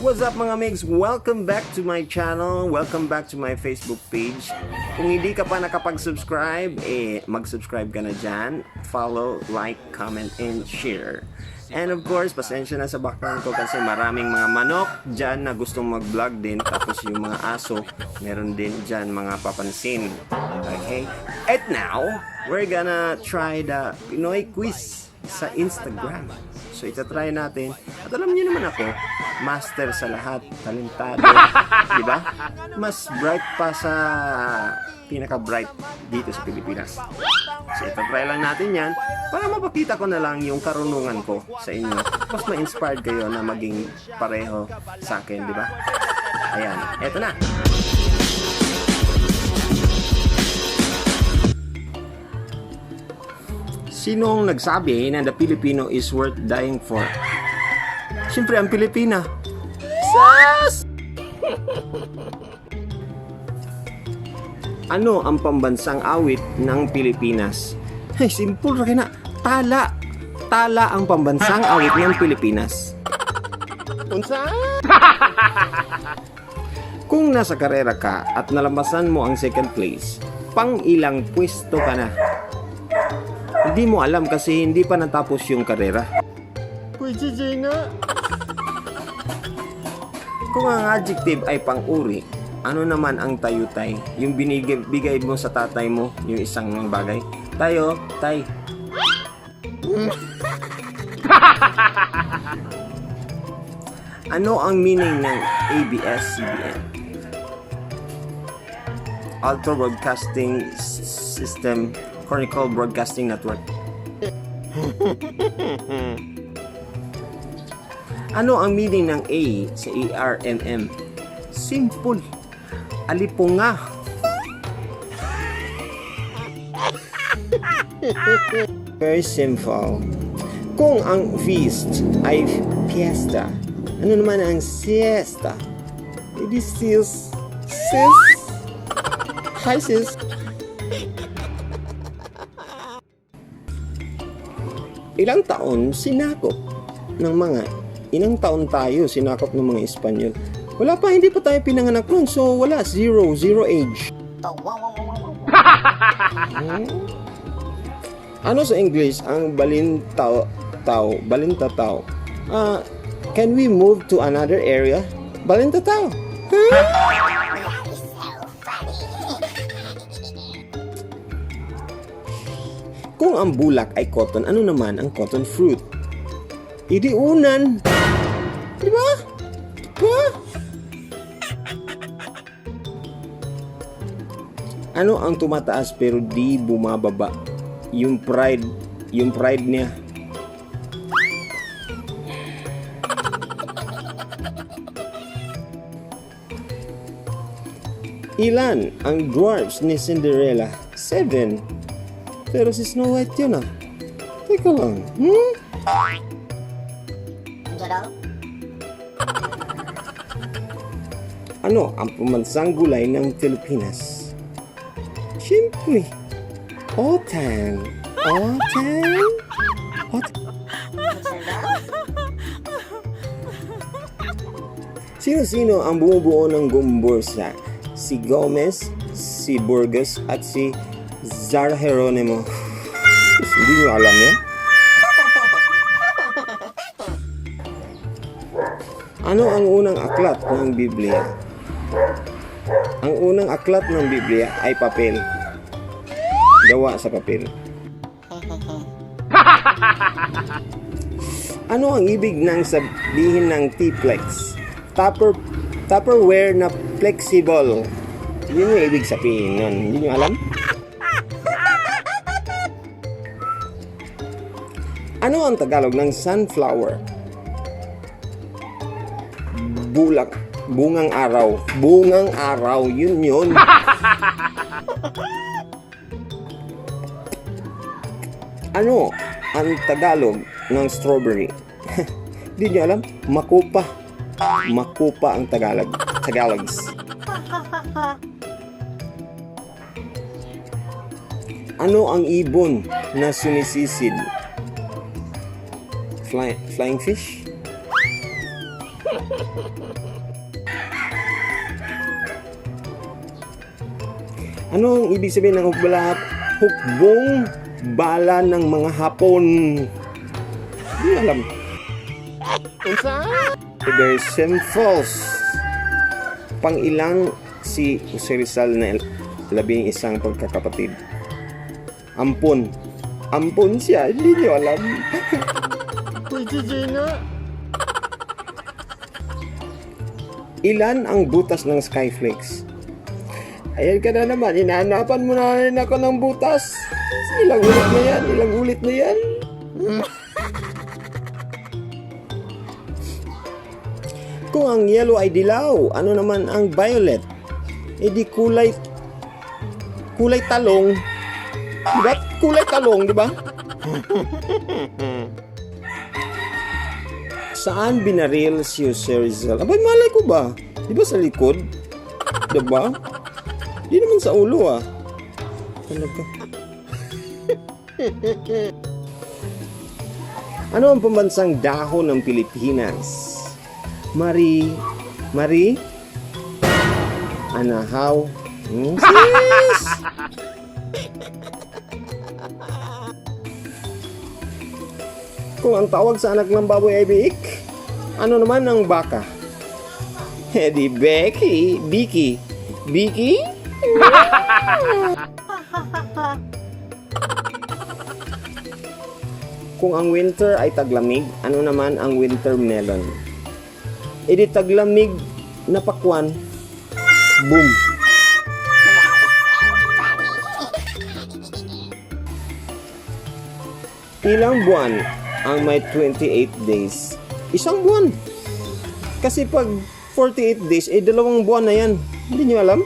What's up mga migs? Welcome back to my channel. Welcome back to my Facebook page. Kung hindi ka pa nakapag-subscribe, mag-subscribe ka na dyan. Follow, like, comment, and share. And of course, pasensya na sa background ko kasi maraming mga manok dyan na gustong mag-vlog din. Tapos yung mga aso, meron din dyan mga papansin. Okay? And now, we're gonna try the Pinoy quiz sa Instagram. So, itatry natin. At alam niyo naman ako, master sa lahat, talentado, di ba? Mas bright pa sa pinaka-bright dito sa Pilipinas. So, itatry lang natin yan para mapakita ko na lang yung karunungan ko sa inyo. Mas ma-inspired kayo na maging pareho sa akin, di ba? Ayan, eto na. Sinong nagsabi na the Filipino is worth dying for? Siyempre, ang Pilipina. Sas! Ano ang pambansang awit ng Pilipinas? Hey, simple rin na. Tala. Tala ang pambansang awit ng Pilipinas. Unsa? Kung nasa karera ka at nalampasan mo ang second place, pang ilang pwesto ka na? Hindi mo alam kasi hindi pa natapos yung karera. Pwede nga. Kung ang adjective ay pang-uri, ano naman ang tayutay? Yung binigay mo sa tatay mo, yung isang bagay. Tayo, tay. Ano ang meaning ng ABS-CBN? Ultra Broadcasting System Chronicle Broadcasting Network. Ano ang meaning ng A sa ARMM? Simple. Alipunga. Very simple. Kung ang feast ay fiesta, ano naman ang siesta? It is sis. Hi sis. Ilang taon sinakop ng mga ilang taon tayo sinakop ng mga Espanyol? Wala pa, hindi pa tayo pinanganak nun. So wala, zero age. Ano sa English ang balintataw? Can we move to another area? Balintataw. Kung ang bulak ay cotton, ano naman ang cotton fruit? Idiunan. Di ba? Ano ang tumataas pero di bumababa? Yung pride niya. Ilan ang dwarfs ni Cinderella? 7. Pero si Snow White yun ah. Teka lang. Ano ang pambansang gulay ng Pilipinas? Siyempre, otang. Sino-sino ang bumubuo ng Gumbursa? Si Gomez, si Burgos, at si Zara Geronimo. Hindi nyo alam yan? Ano ang unang aklat ng Biblia? Ang unang aklat ng Biblia ay papel. Gawa sa papel. Ano ang ibig ng sabihin ng T-Flex? Tupperware na flexible. Yun yung ibig sabihin nun. Hindi nyo alam? Ano ang Tagalog ng sunflower? Bungang araw. Bungang araw. Yun. Ano ang Tagalog ng strawberry? Hindi nyo alam? Makupa. Makupa ang Tagalogs. Ano ang ibon na sumisisid? Flying fish? Ano ang ibig sabihin ng hukbala? Hukbong bala ng mga Hapon. Hindi alam. Very simple. Pang-ilang si Jose Rizal na 11 pagkakapatid? Ampun. Ampun siya. Hindi niyo alam. Ilan ang butas ng Skyflakes? Ayan ka na naman. Inahanapan mo na rin ako ng butas. Ilang ulit na yan. Ilang ulit na yan. Kung ang yellow ay dilaw, ano naman ang violet? E di kulay talong. Diba? Kulay talong, diba? Saan binaril si Jose Rizal? Abay, malay ko ba? Diba sa likod? Diba? Di naman sa ulo ah. Talaga. Ano ang pambansang dahon ng Pilipinas? Mari? Anahaw? Sis! Kung ang tawag sa anak ng baboy ay biik, ano naman ang baka? Di Biki? Kung ang winter ay taglamig, ano naman ang winter melon? Di taglamig na pakwan. Boom. Ilang buwan ang may 28 days? Isang buwan. Kasi pag 48 days, 2 buwan na yan. Hindi nyo alam?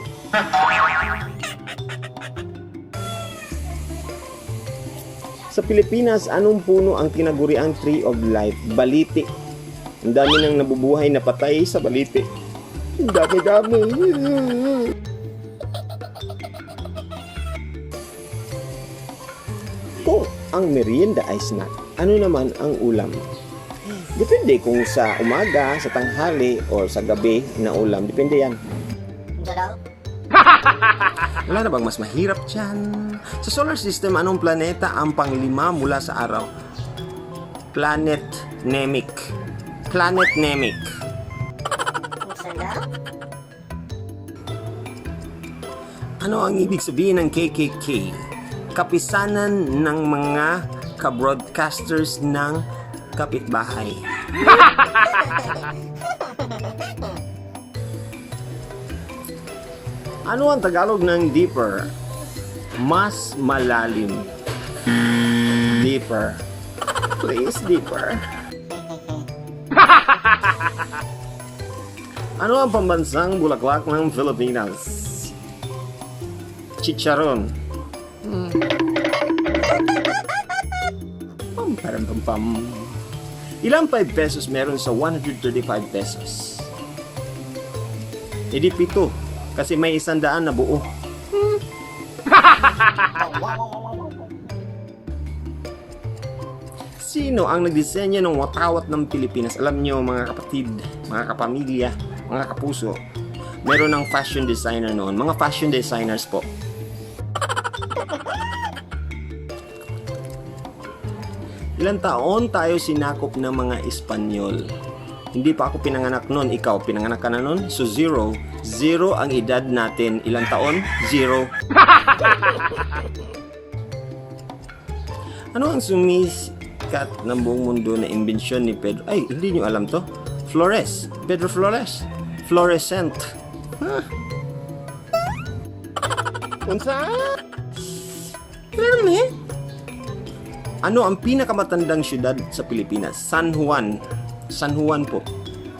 Sa Pilipinas, anong puno ang tinaguriang Tree of Life? Baliti. Ang dami nang nabubuhay na patay sa baliti. Ang dami-dami. Kung ang merienda ay snack, ano naman ang ulam? Depende kung sa umaga, sa tanghali, o sa gabi na ulam. Depende yan. Wala na bang mas mahirap dyan? Sa solar system, anong planeta ang panglima mula sa araw? Planet Namek. Ano ang ibig sabihin ng KKK? Kapisanan ng mga ka-broadcasters ng kapitbahay. Ano ang Tagalog ng deeper? Mas malalim. Deeper. Please, deeper. Ano ang pambansang bulaklak ng Pilipinas? Chicharon. Pam. Ilang 5 pesos meron sa 135 pesos? Di 7. Kasi may 100 na buo. Sino ang nagdisenyo ng watawat ng Pilipinas? Alam nyo mga kapatid, mga kapamilya, mga kapuso, meron ng fashion designer noon. Mga fashion designers po. Ilang taon tayo sinakop ng mga Espanyol? Hindi pa ako pinanganak noon. Ikaw, pinanganak ka na noon? So 0 ang edad natin. Ilang taon? 0. Ano ang sumikat ng buong mundo na imbensyon ni Pedro? Ay, hindi nyo alam to? Flores. Pedro Flores. Fluorescent. Huh? Unsa? Ano ang pinakamatandang syudad sa Pilipinas? San Juan. San Juan po.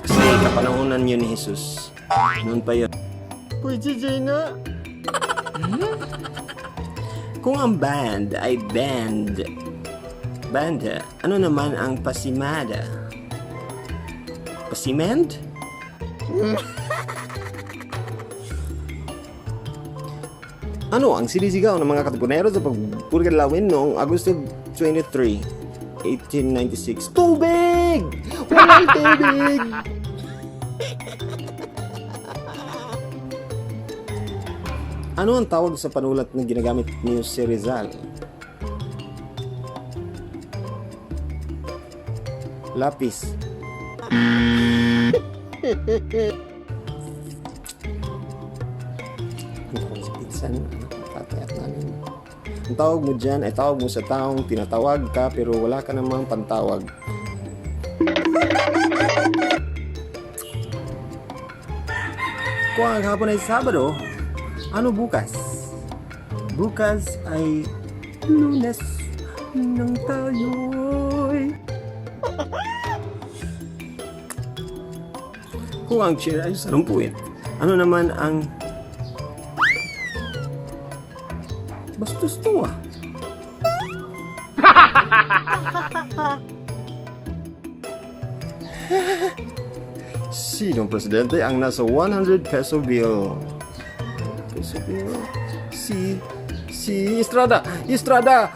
Kasi kapanahonan yun ni Jesus. Noon pa yun. Uy, JJ na. Kung ang band ay banda, ano naman ang pasimada? Pasimend? Ano ang sinisigaw ng mga katipunero sa pagpurgalawin noong Agosto 23, 1896? Tubig! Walang tubig! Ano ang tawag sa panulat na ginagamit ni si Rizal? Lapis. Ang tawag mo dyan ay tawag mo sa taong tinatawag ka pero wala ka namang pantawag. Kung ang hapon ay Sabado, ano bukas? Bukas ay Lunes ng tayo'y. Kung ang chair ay sarumpuin, ano naman ang bastos to ah? Sinong presidente ang nasa 100 peso bill? Peso bill? Si Estrada! Estrada!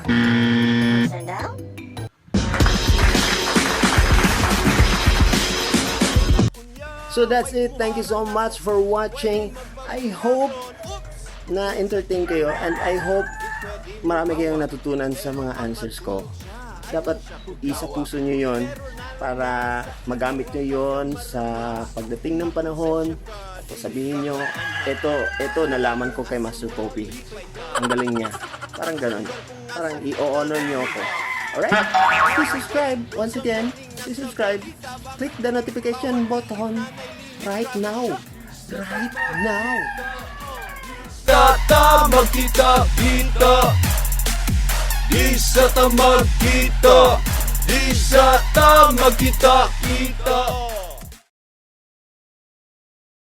So that's it. Thank you so much for watching. I hope na entertain kayo and I hope marami kayong natutunan sa mga answers ko. Dapat isa puso nyo yon para magamit nyo yon sa pagdating ng panahon at sabihin nyo, ito nalaman ko kay Master Popi. Ang galing niya. Parang ganon. Parang i-honor nyo ako. Alright? Please subscribe. Once again, please subscribe. Click the notification button right now. Right now. Tata magkita-kita, di sa ta magkita, di sa ta magkita-kita.